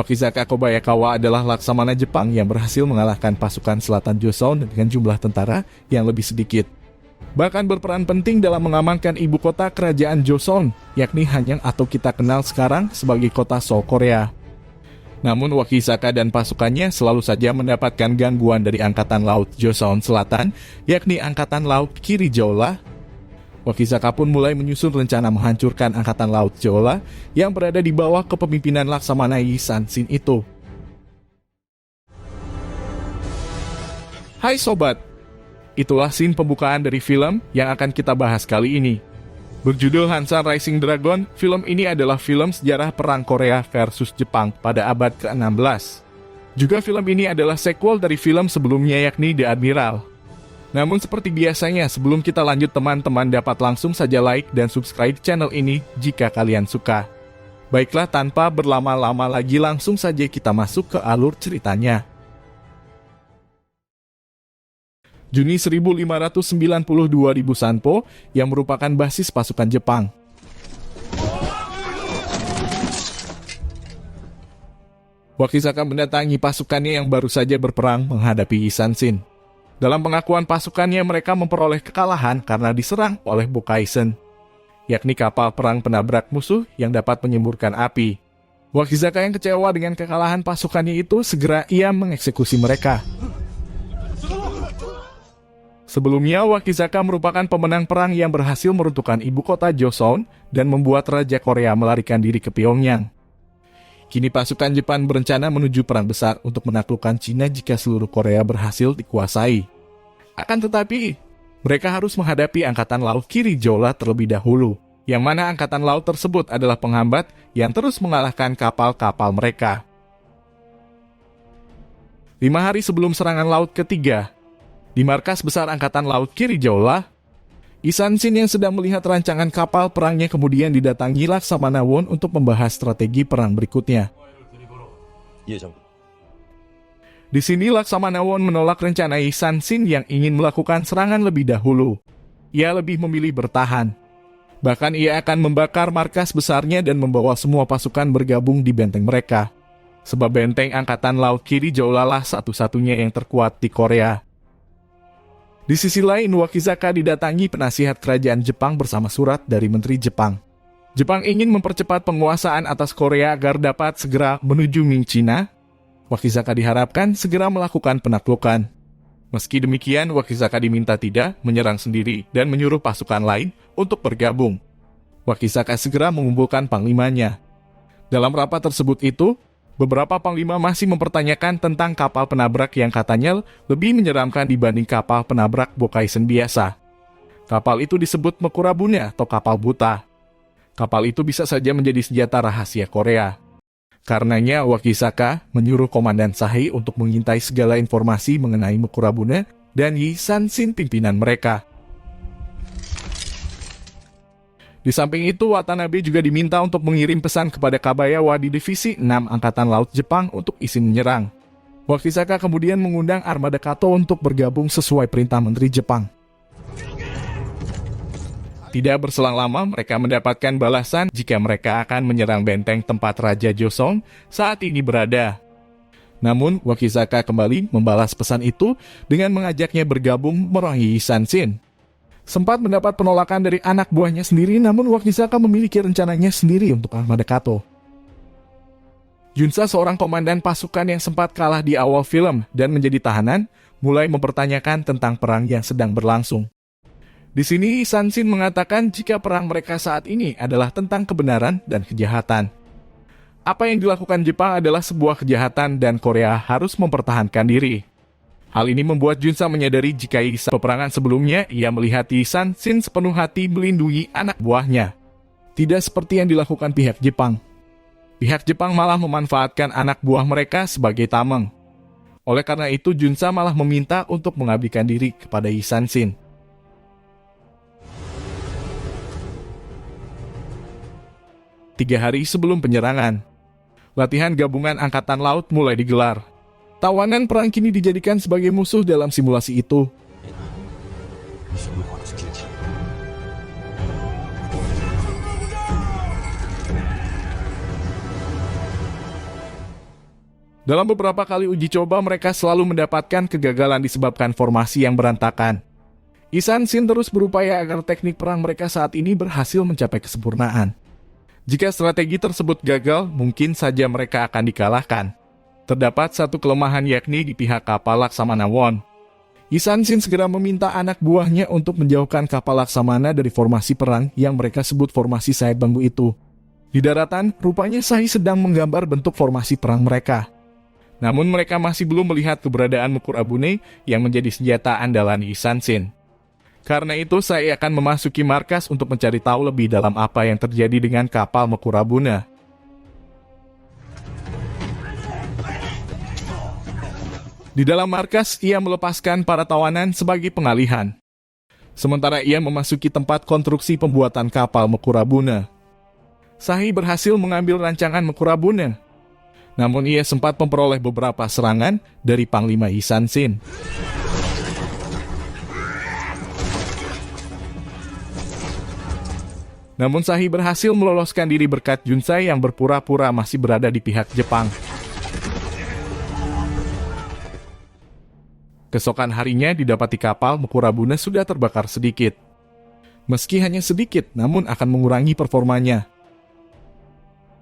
Wakizaka Kobayakawa adalah laksamana Jepang yang berhasil mengalahkan pasukan selatan Joseon dengan jumlah tentara yang lebih sedikit. Bahkan berperan penting dalam mengamankan ibu kota kerajaan Joseon, yakni Hanyang atau kita kenal sekarang sebagai kota Seoul, Korea. Namun Wakizaka dan pasukannya selalu saja mendapatkan gangguan dari Angkatan Laut Joseon Selatan, yakni Angkatan Laut Kiri Jeolla. Wakizaka pun mulai menyusun rencana menghancurkan Angkatan Laut Jeolla yang berada di bawah kepemimpinan Laksamana Yi San-shin itu. Hai sobat, itulah scene pembukaan dari film yang akan kita bahas kali ini. Berjudul Hansan Rising Dragon, film ini adalah film sejarah perang Korea versus Jepang pada abad ke-16. Juga film ini adalah sequel dari film sebelumnya yakni The Admiral. Namun seperti biasanya, sebelum kita lanjut teman-teman dapat langsung saja like dan subscribe channel ini jika kalian suka. Baiklah, tanpa berlama-lama lagi langsung saja kita masuk ke alur ceritanya. Juni 1592 di Busanpo yang merupakan basis pasukan Jepang. Wakizaka mendatangi pasukannya yang baru saja berperang menghadapi Yi San-shin. Dalam pengakuan pasukannya, mereka memperoleh kekalahan karena diserang oleh Bokaisen, yakni kapal perang penabrak musuh yang dapat menyemburkan api. Wakizaka yang kecewa dengan kekalahan pasukannya itu segera ia mengeksekusi mereka. Sebelumnya, Wakizaka merupakan pemenang perang yang berhasil meruntuhkan ibu kota Joseon dan membuat Raja Korea melarikan diri ke Pyongyang. Kini pasukan Jepang berencana menuju perang besar untuk menaklukkan Cina jika seluruh Korea berhasil dikuasai. Akan tetapi, mereka harus menghadapi Angkatan Laut Kiri Jeolla terlebih dahulu, yang mana Angkatan Laut tersebut adalah penghambat yang terus mengalahkan kapal-kapal mereka. 5 hari sebelum serangan laut ketiga, di markas besar Angkatan Laut Kiri Jeolla, Yi San-shin yang sedang melihat rancangan kapal perangnya kemudian didatangi Laksamana Won untuk membahas strategi perang berikutnya. Di sini Laksamana Won menolak rencana Yi San-shin yang ingin melakukan serangan lebih dahulu. Ia lebih memilih bertahan. Bahkan ia akan membakar markas besarnya dan membawa semua pasukan bergabung di benteng mereka. Sebab benteng Angkatan Laut Kiri Jeolla lah satu-satunya yang terkuat di Korea. Di sisi lain, Wakizaka didatangi penasihat kerajaan Jepang bersama surat dari Menteri Jepang. Jepang ingin mempercepat penguasaan atas Korea agar dapat segera menuju Ming China. Wakizaka diharapkan segera melakukan penaklukan. Meski demikian, Wakizaka diminta tidak menyerang sendiri dan menyuruh pasukan lain untuk bergabung. Wakizaka segera mengumpulkan panglimanya. Dalam rapat tersebut itu, beberapa panglima masih mempertanyakan tentang kapal penabrak yang katanya lebih menyeramkan dibanding kapal penabrak Bokaisen biasa. Kapal itu disebut Mekurabune atau kapal buta. Kapal itu bisa saja menjadi senjata rahasia Korea. Karenanya Wakizaka menyuruh Komandan Sahi untuk mengintai segala informasi mengenai Mekurabune dan Yi San-shin pimpinan mereka. Di samping itu, Watanabe juga diminta untuk mengirim pesan kepada Kabayawa di Divisi 6 Angkatan Laut Jepang untuk izin menyerang. Wakizaka kemudian mengundang armada Kato untuk bergabung sesuai perintah Menteri Jepang. Tidak berselang lama, mereka mendapatkan balasan jika mereka akan menyerang benteng tempat Raja Joseon saat ini berada. Namun, Wakizaka kembali membalas pesan itu dengan mengajaknya bergabung merohi Yi San-shin. Sempat mendapat penolakan dari anak buahnya sendiri, namun Wakizaka memiliki rencananya sendiri untuk armada Kato. Junsa, seorang komandan pasukan yang sempat kalah di awal film dan menjadi tahanan, mulai mempertanyakan tentang perang yang sedang berlangsung. Di sini Yi San-shin mengatakan jika perang mereka saat ini adalah tentang kebenaran dan kejahatan. Apa yang dilakukan Jepang adalah sebuah kejahatan dan Korea harus mempertahankan diri. Hal ini membuat Junsa menyadari jika di peperangan sebelumnya ia melihat Yi San-shin sepenuh hati melindungi anak buahnya. Tidak seperti yang dilakukan pihak Jepang. Pihak Jepang malah memanfaatkan anak buah mereka sebagai tameng. Oleh karena itu Junsa malah meminta untuk mengabdikan diri kepada Yi San-shin. Tiga hari sebelum penyerangan, latihan gabungan Angkatan Laut mulai digelar. Tawanan perang kini dijadikan sebagai musuh dalam simulasi itu. Dalam beberapa kali uji coba, mereka selalu mendapatkan kegagalan disebabkan formasi yang berantakan. Isan Shin terus berupaya agar teknik perang mereka saat ini berhasil mencapai kesempurnaan. Jika strategi tersebut gagal, mungkin saja mereka akan dikalahkan. Terdapat satu kelemahan yakni di pihak kapal Laksamana Won. Isan Shin segera meminta anak buahnya untuk menjauhkan kapal Laksamana dari formasi perang yang mereka sebut formasi sayap bambu itu. Di daratan, rupanya Sahi sedang menggambar bentuk formasi perang mereka. Namun mereka masih belum melihat keberadaan Mukurabune yang menjadi senjata andalan Isan Shin. Karena itu, saya akan memasuki markas untuk mencari tahu lebih dalam apa yang terjadi dengan kapal Mukurabune. Di dalam markas, ia melepaskan para tawanan sebagai pengalihan. Sementara ia memasuki tempat konstruksi pembuatan kapal Mukurabune. Sahi berhasil mengambil rancangan Mukurabune. Namun ia sempat memperoleh beberapa serangan dari Panglima Isan Shin. Namun Sahi berhasil meloloskan diri berkat Junsai yang berpura-pura masih berada di pihak Jepang. Keesokan harinya didapati kapal Mukurabune sudah terbakar sedikit. Meski hanya sedikit, namun akan mengurangi performanya.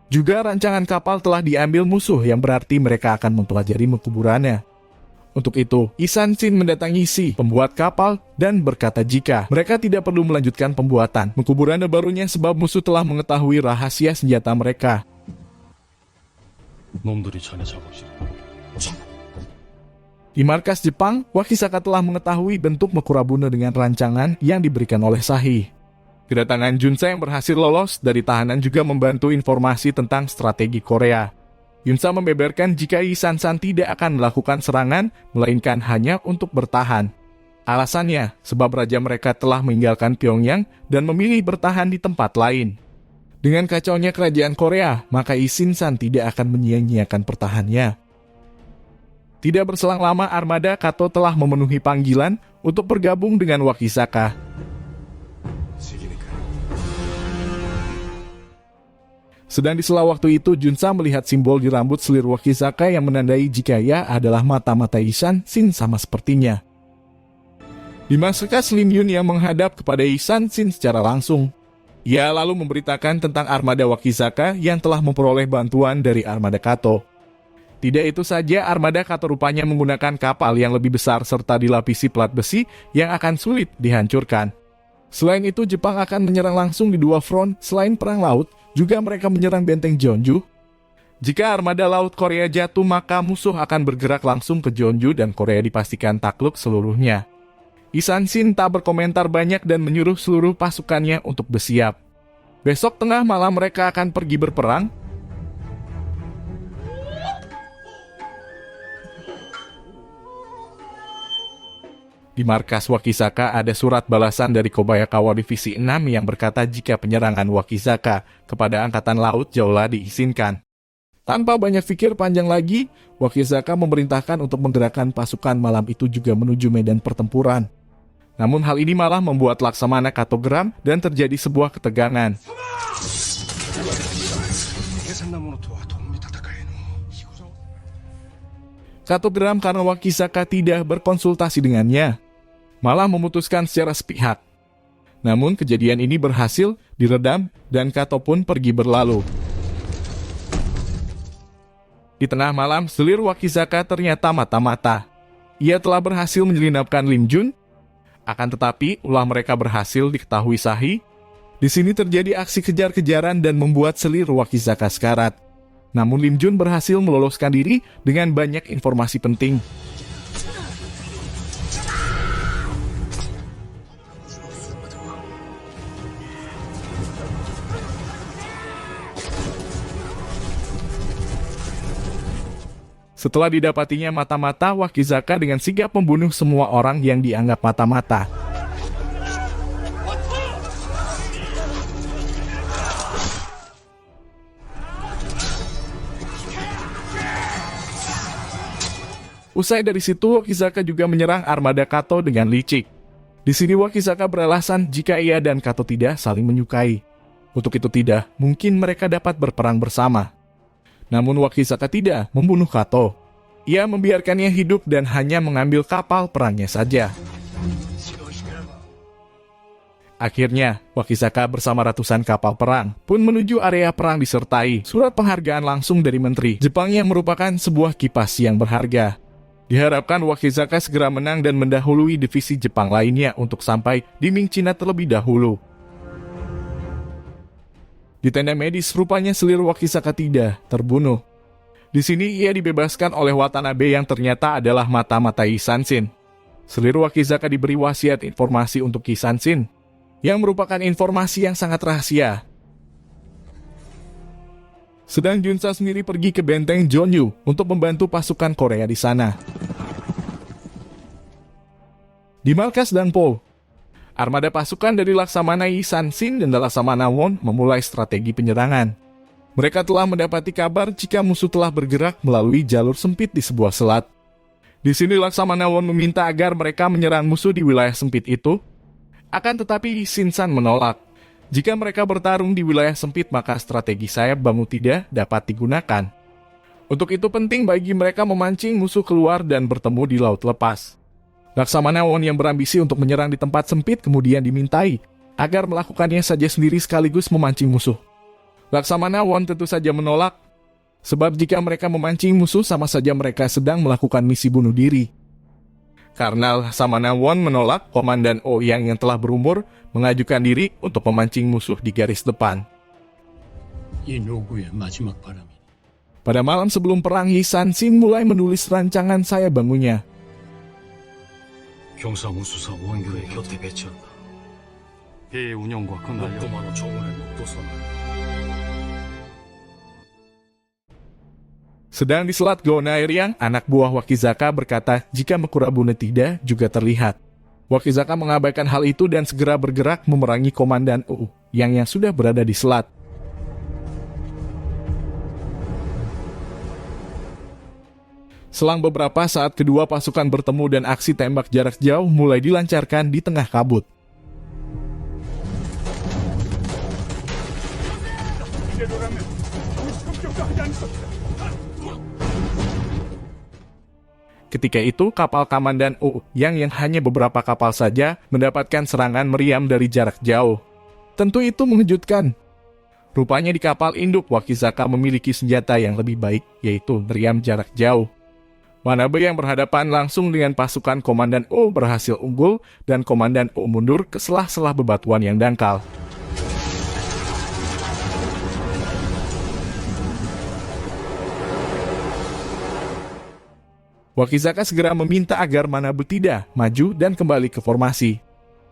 Juga rancangan kapal telah diambil musuh yang berarti mereka akan mempelajari kuburannya. Untuk itu, Isan Shin mendatangi si pembuat kapal dan berkata jika mereka tidak perlu melanjutkan pembuatan kuburan barunya sebab musuh telah mengetahui rahasia senjata mereka. Di markas Jepang, Wakisaka telah mengetahui bentuk Mukurabune dengan rancangan yang diberikan oleh Sahi. Kedatangan Junsa yang berhasil lolos dari tahanan juga membantu informasi tentang strategi Korea. Yunsa membeberkan jika Isan Shin tidak akan melakukan serangan, melainkan hanya untuk bertahan. Alasannya, sebab raja mereka telah meninggalkan Pyongyang dan memilih bertahan di tempat lain. Dengan kacaunya kerajaan Korea, maka Isan Shin tidak akan menyia-nyiakan pertahanannya. Tidak berselang lama, armada Kato telah memenuhi panggilan untuk bergabung dengan Wakisaka. Sedang di sela waktu itu, Junsa melihat simbol di rambut selir Wakisaka yang menandai jika ia adalah mata-mata Isan Shin sama sepertinya. Di markas Lim Yun yang menghadap kepada Isan Shin secara langsung. Ia lalu memberitakan tentang armada Wakisaka yang telah memperoleh bantuan dari armada Kato. Tidak itu saja, armada Kato rupanya menggunakan kapal yang lebih besar serta dilapisi plat besi yang akan sulit dihancurkan. Selain itu, Jepang akan menyerang langsung di dua front selain perang laut. Juga mereka menyerang benteng Jeonju. Jika armada laut Korea jatuh, maka musuh akan bergerak langsung ke Jeonju dan Korea dipastikan takluk seluruhnya. Isan Shin tak berkomentar banyak dan menyuruh seluruh pasukannya untuk bersiap. Besok tengah malam mereka akan pergi berperang. Di markas Wakisaka ada surat balasan dari Kobayakawa Divisi 6 yang berkata jika penyerangan Wakisaka kepada Angkatan Laut Jaula diizinkan. Tanpa banyak pikir panjang lagi, Wakisaka memerintahkan untuk menggerakkan pasukan malam itu juga menuju medan pertempuran. Namun hal ini malah membuat Laksamana Kato geram dan terjadi sebuah ketegangan. Kato geram karena Wakisaka tidak berkonsultasi dengannya, malah memutuskan secara sepihak. Namun kejadian ini berhasil diredam dan Kato pun pergi berlalu. Di tengah malam, selir Wakisaka ternyata mata-mata. Ia telah berhasil menyelinapkan Lim Jun. Akan tetapi, ulah mereka berhasil diketahui Sahi. Di sini terjadi aksi kejar-kejaran dan membuat selir Wakisaka sekarat. Namun Lim Jun berhasil meloloskan diri dengan banyak informasi penting. Setelah didapatinya mata-mata, Wakisaka dengan sigap membunuh semua orang yang dianggap mata-mata. Usai dari situ, Wakisaka juga menyerang armada Kato dengan licik. Di sini Wakisaka beralasan jika ia dan Kato tidak saling menyukai. Untuk itu tidak, mungkin mereka dapat berperang bersama. Namun Wakizaka tidak membunuh Kato. Ia membiarkannya hidup dan hanya mengambil kapal perangnya saja. Akhirnya, Wakizaka bersama ratusan kapal perang pun menuju area perang disertai surat penghargaan langsung dari Menteri Jepang yang merupakan sebuah kipas yang berharga. Diharapkan Wakizaka segera menang dan mendahului divisi Jepang lainnya untuk sampai di Ming China terlebih dahulu. Di tenda medis, rupanya selir Wakizaka tidak terbunuh. Di sini ia dibebaskan oleh Watanabe yang ternyata adalah mata-mata Hisanshin. Selir Wakizaka diberi wasiat informasi untuk Hisanshin, yang merupakan informasi yang sangat rahasia. Sedang Junsa sendiri pergi ke benteng Jonyu untuk membantu pasukan Korea di sana. Di markas Danpo, armada pasukan dari Laksamana Hisanshin dan Laksamana Won memulai strategi penyerangan. Mereka telah mendapati kabar jika musuh telah bergerak melalui jalur sempit di sebuah selat. Di sini Laksamana Won meminta agar mereka menyerang musuh di wilayah sempit itu. Akan tetapi Shinsan menolak. Jika mereka bertarung di wilayah sempit, maka strategi sayap bambu tidak dapat digunakan. Untuk itu penting bagi mereka memancing musuh keluar dan bertemu di laut lepas. Laksamana Won yang berambisi untuk menyerang di tempat sempit kemudian dimintai agar melakukannya saja sendiri sekaligus memancing musuh. Laksamana Won tentu saja menolak, sebab jika mereka memancing musuh sama saja mereka sedang melakukan misi bunuh diri. Karena Laksamana Won menolak, Komandan Ouyang yang telah berumur mengajukan diri untuk memancing musuh di garis depan. Pada malam sebelum perang, Hisanshin mulai menulis rancangan sayap bambunya. Sedang di Selat Gonaeriang, anak buah Wakizaka berkata jika Makurabune tidak juga terlihat. Wakizaka mengabaikan hal itu dan segera bergerak memerangi Komandan Ouyang yang sudah berada di selat. Selang beberapa saat kedua pasukan bertemu dan aksi tembak jarak jauh mulai dilancarkan di tengah kabut. Ketika itu, kapal Komandan Ouyang yang hanya beberapa kapal saja mendapatkan serangan meriam dari jarak jauh. Tentu itu mengejutkan. Rupanya di kapal induk Wakizaka memiliki senjata yang lebih baik, yaitu meriam jarak jauh. Manabe yang berhadapan langsung dengan pasukan Komandan O berhasil unggul dan Komandan O mundur ke selah-selah bebatuan yang dangkal. Wakizaka segera meminta agar Manabe tidak maju dan kembali ke formasi.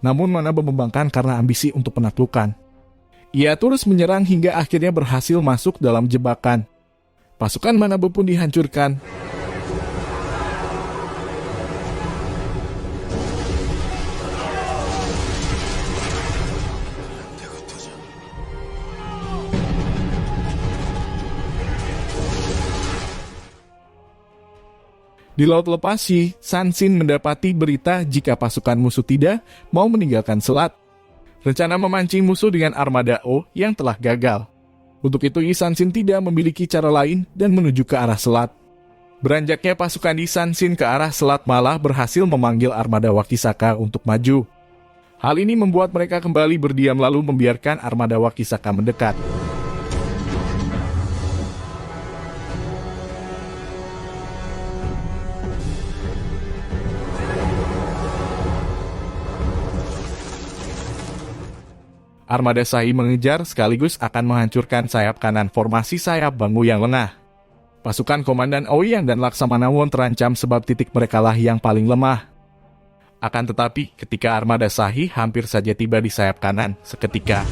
Namun Manabe membangkang karena ambisi untuk penaklukan. Ia terus menyerang hingga akhirnya berhasil masuk dalam jebakan. Pasukan Manabe pun dihancurkan. Di laut lepas, Hisanshin mendapati berita jika pasukan musuh tidak mau meninggalkan selat. Rencana memancing musuh dengan armada O yang telah gagal. Untuk itu Hisanshin tidak memiliki cara lain dan menuju ke arah selat. Beranjaknya pasukan Hisanshin ke arah selat malah berhasil memanggil armada Wakizaka untuk maju. Hal ini membuat mereka kembali berdiam lalu membiarkan armada Wakizaka mendekat. Armada Shahi mengejar sekaligus akan menghancurkan sayap kanan formasi sayap bambu yang lengah. Pasukan Komandan Ouyang dan Laksamana Won terancam sebab titik mereka lah yang paling lemah. Akan tetapi, ketika armada Shahi hampir saja tiba di sayap kanan, seketika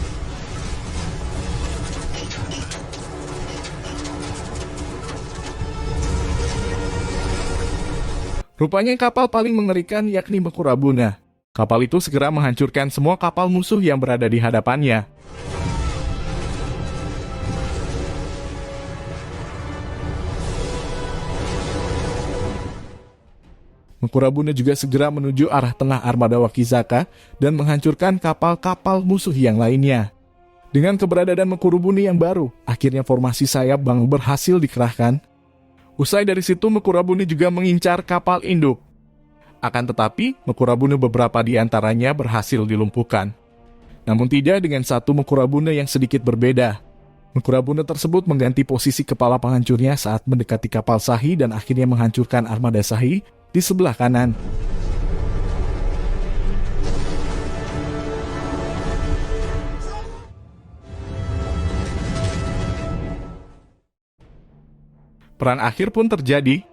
rupanya kapal paling mengerikan yakni Makurabuna. Kapal itu segera menghancurkan semua kapal musuh yang berada di hadapannya. Makurabuna juga segera menuju arah tengah armada Wakizaka dan menghancurkan kapal-kapal musuh yang lainnya. Dengan keberadaan Mekurubuni yang baru, akhirnya formasi sayap Bangu berhasil dikerahkan. Usai dari situ, Mekurabune juga mengincar kapal induk. Akan tetapi, Mekurabune beberapa di antaranya berhasil dilumpuhkan. Namun tidak dengan satu Mekurabune yang sedikit berbeda. Mekurabune tersebut mengganti posisi kepala penghancurnya saat mendekati kapal Shahi dan akhirnya menghancurkan armada Shahi di sebelah kanan. Perang akhir pun terjadi.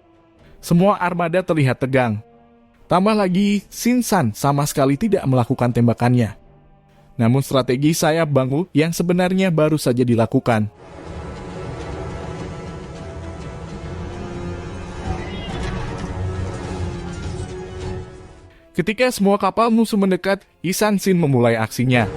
Semua armada terlihat tegang. Tambah lagi, Shinsan sama sekali tidak melakukan tembakannya. Namun strategi sayap Bangu yang sebenarnya baru saja dilakukan. Ketika semua kapal musuh mendekat, Isansin memulai aksinya.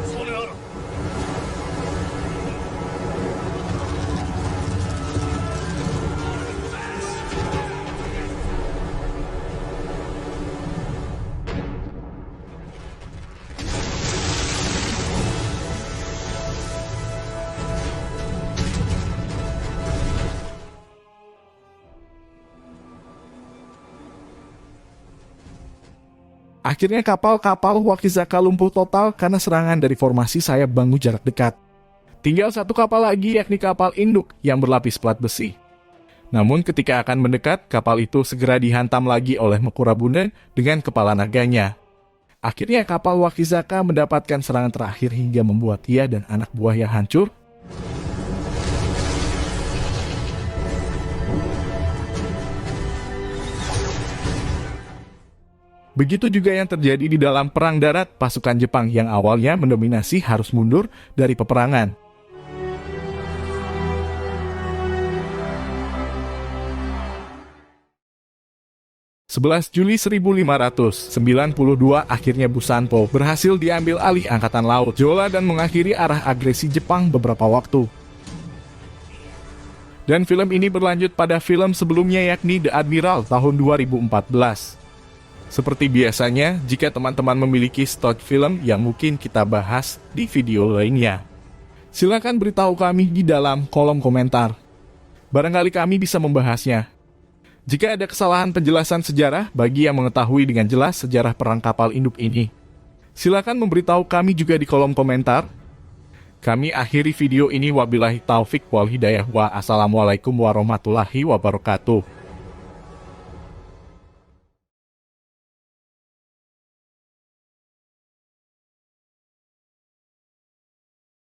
Akhirnya kapal-kapal Wakizaka lumpuh total karena serangan dari formasi sayap Bangu jarak dekat. Tinggal satu kapal lagi yakni kapal induk yang berlapis plat besi. Namun ketika akan mendekat, kapal itu segera dihantam lagi oleh Mekurabune dengan kepala naganya. Akhirnya kapal Wakizaka mendapatkan serangan terakhir hingga membuat ia dan anak buahnya hancur. Begitu juga yang terjadi di dalam perang darat, pasukan Jepang yang awalnya mendominasi harus mundur dari peperangan. Juli 1592 akhirnya Busanpo berhasil diambil alih Angkatan Laut Jola dan mengakhiri arah agresi Jepang beberapa waktu. Dan film ini berlanjut pada film sebelumnya yakni The Admiral tahun 2014. Seperti biasanya, jika teman-teman memiliki stok film yang mungkin kita bahas di video lainnya, silakan beritahu kami di dalam kolom komentar. Barangkali kami bisa membahasnya. Jika ada kesalahan penjelasan sejarah bagi yang mengetahui dengan jelas sejarah perang kapal induk ini, silakan memberitahu kami juga di kolom komentar. Kami akhiri video ini wabillahi taufik wal hidayah wa assalamualaikum warahmatullahi wabarakatuh.